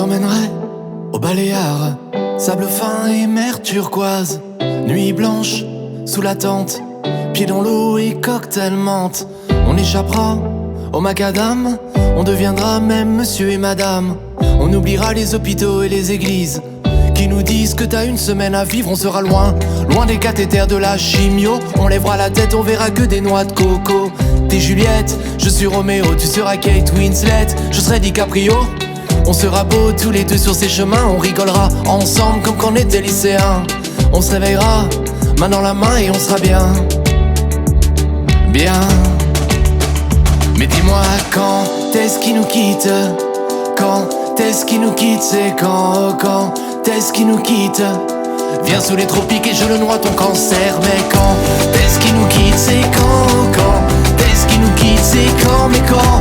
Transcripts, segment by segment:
t'emmènerai au Baléares, sable fin et mer turquoise. Nuit blanche sous la tente, pieds dans l'eau et cocktail menthe. On échappera au macadam, on deviendra même monsieur et madame. On oubliera les hôpitaux et les églises qui nous disent que t'as une semaine à vivre. On sera loin, loin des cathéters de la chimio. On lèvera la tête, on verra que des noix de coco. T'es Juliette, je suis Roméo, tu seras Kate Winslet, je serai DiCaprio. On sera beaux tous les deux sur ces chemins, on rigolera ensemble comme quand on était lycéens. On se réveillera, main dans la main et on sera bien. Bien. Mais dis-moi quand est-ce qu'il nous quitte? Quand est-ce qu'il nous quitte? C'est quand est-ce qu'il nous quitte? Viens sous les tropiques et je le noie ton cancer. Mais quand est-ce qu'il nous quitte? C'est quand est-ce qu'il nous quitte? C'est quand, mais quand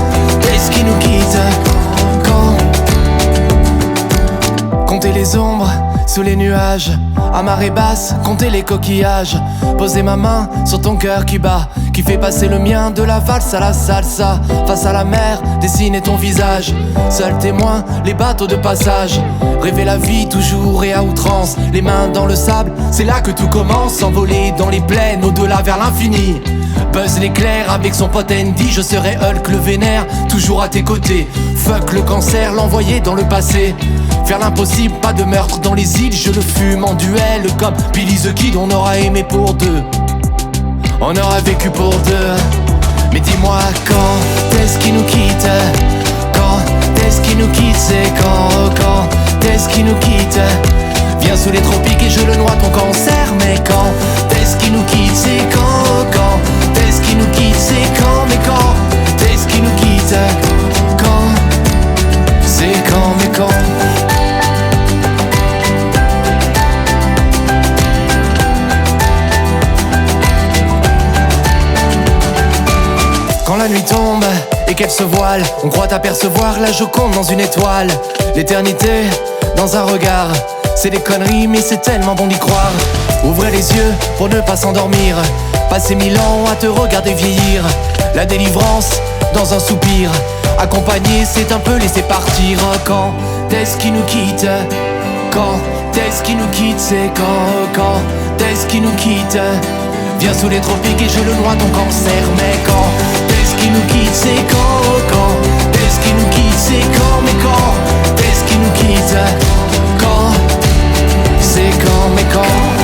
est-ce qu'il nous quitte? Quand? Compter les ombres sous les nuages, à marée basse, compter les coquillages. Poser ma main sur ton cœur qui bat, qui fait passer le mien de la valse à la salsa. Face à la mer, dessiner ton visage. Seul témoin, les bateaux de passage. Rêver la vie toujours et à outrance. Les mains dans le sable, c'est là que tout commence. S'envoler dans les plaines, au-delà vers l'infini. Buzz l'éclair avec son pote Andy. Je serai Hulk le vénère, toujours à tes côtés. Fuck le cancer, l'envoyer dans le passé. Faire l'impossible, pas de meurtre dans les îles. Je le fume en duel comme Billy the Kid. On aura aimé pour deux, on aura vécu pour deux. Mais dis-moi quand est-ce qu'il nous quitte? Quand est-ce qu'il nous quitte? C'est quand est-ce qu'il nous quitte? Viens sous les tropiques et je le noie ton cancer. Mais quand est-ce qu'il nous quitte? C'est quand est-ce qu'il nous quitte? C'est quand, mais quand est-ce qu'il nous quitte? Quand? C'est quand, mais quand? Quand la nuit tombe et qu'elle se voile, on croit apercevoir la Joconde dans une étoile. L'éternité dans un regard, c'est des conneries mais c'est tellement bon d'y croire. Ouvrez les yeux pour ne pas s'endormir, passer 1000 ans à te regarder vieillir. La délivrance dans un soupir, accompagné c'est un peu laisser partir. Quand est-ce qu'il nous quitte? Quand est-ce qu'il nous quitte? C'est quand est-ce qu'il nous quitte? Viens sous les tropiques et je le noie ton cancer. Mais quand est-ce qu'il nous quitte? C'est quand est-ce qu'il nous quitte? C'est quand, mais quand est-ce qu'il nous quitte? Quand? C'est quand, mais quand?